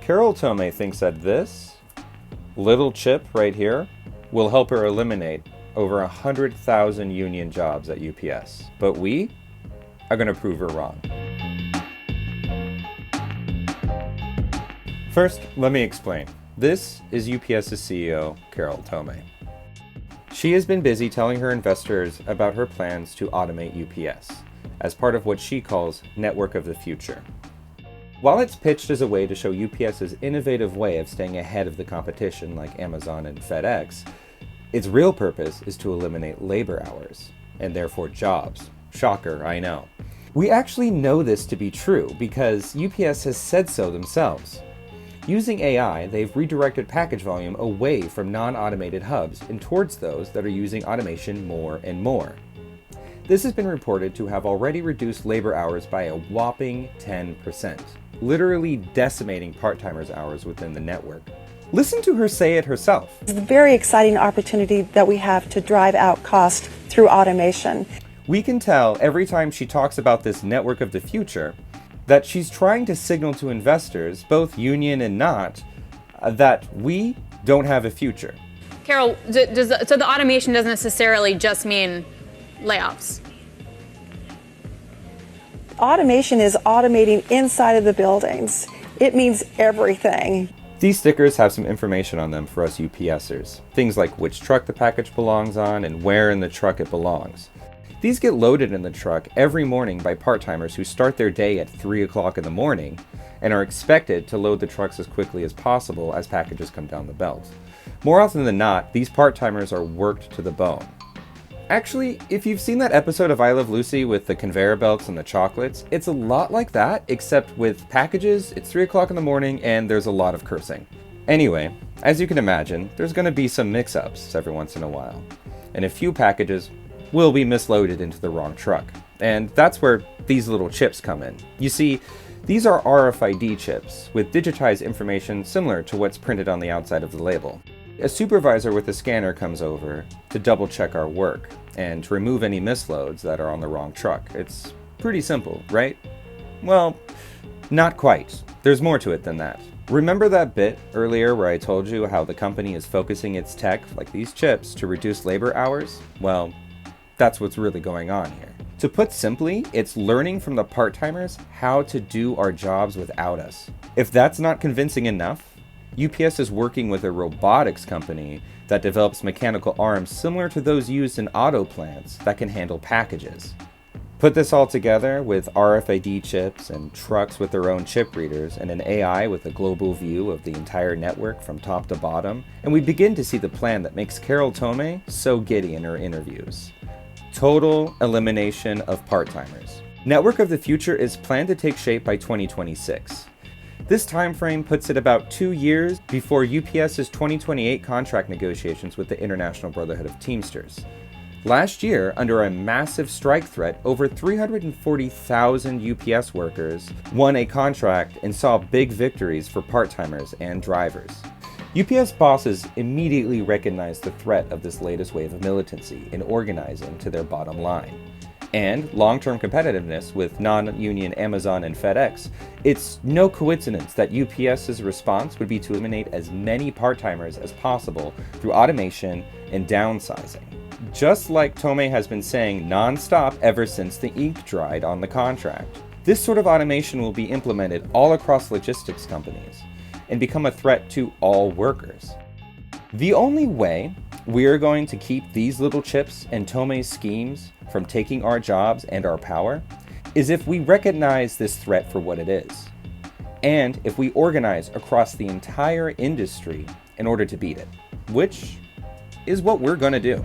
Carol Tomé thinks that this little chip right here will help her eliminate over 100,000 union jobs at UPS. But we are going to prove her wrong. First, let me explain. This is UPS's CEO, Carol Tomé. She has been busy telling her investors about her plans to automate UPS as part of what she calls Network of the Future. While it's pitched as a way to show UPS's innovative way of staying ahead of the competition like Amazon and FedEx, its real purpose is to eliminate labor hours, and therefore jobs. Shocker, I know. We actually know this to be true because UPS has said so themselves. Using AI, they've redirected package volume away from non-automated hubs and towards those that are using automation more and more. This has been reported to have already reduced labor hours by a whopping 10%, literally decimating part-timers' hours within the network. Listen to her say it herself. It's a very exciting opportunity that we have to drive out cost through automation. We can tell every time she talks about this network of the future that she's trying to signal to investors, both union and not, that we don't have a future. Carol, so the automation doesn't necessarily just mean layoffs? Automation is automating inside of the buildings. It means everything. These stickers have some information on them for us UPSers. Things like which truck the package belongs on and where in the truck it belongs. These get loaded in the truck every morning by part-timers who start their day at 3 o'clock in the morning and are expected to load the trucks as quickly as possible as packages come down the belt. More often than not, these part-timers are worked to the bone. Actually, if you've seen that episode of I Love Lucy with the conveyor belts and the chocolates, it's a lot like that, except with packages, it's 3 o'clock in the morning and there's a lot of cursing. Anyway, as you can imagine, there's going to be some mix-ups every once in a while, and a few packages will be misloaded into the wrong truck. And that's where these little chips come in. You see, these are RFID chips with digitized information similar to what's printed on the outside of the label. A supervisor with a scanner comes over to double check our work and to remove any misloads that are on the wrong truck. It's pretty simple, right? Well, not quite. There's more to it than that. Remember that bit earlier where I told you how the company is focusing its tech, like these chips, to reduce labor hours? Well, that's what's really going on here. To put simply, it's learning from the part-timers how to do our jobs without us. If that's not convincing enough, UPS is working with a robotics company that develops mechanical arms similar to those used in auto plants that can handle packages. Put this all together with RFID chips and trucks with their own chip readers and an AI with a global view of the entire network from top to bottom, and we begin to see the plan that makes Carol Tomé so giddy in her interviews. Total elimination of part-timers. Network of the Future is planned to take shape by 2026. This time frame puts it about 2 years before UPS's 2028 contract negotiations with the International Brotherhood of Teamsters. Last year, under a massive strike threat, over 340,000 UPS workers won a contract and saw big victories for part-timers and drivers. UPS bosses immediately recognized the threat of this latest wave of militancy in organizing to their bottom line. And long-term competitiveness with non-union Amazon and FedEx, it's no coincidence that UPS's response would be to eliminate as many part-timers as possible through automation and downsizing. Just like Tomé has been saying non-stop ever since the ink dried on the contract. This sort of automation will be implemented all across logistics companies and become a threat to all workers. The only way we're going to keep these little chips and Tomé's schemes from taking our jobs and our power is if we recognize this threat for what it is, and if we organize across the entire industry in order to beat it, which is what we're going to do.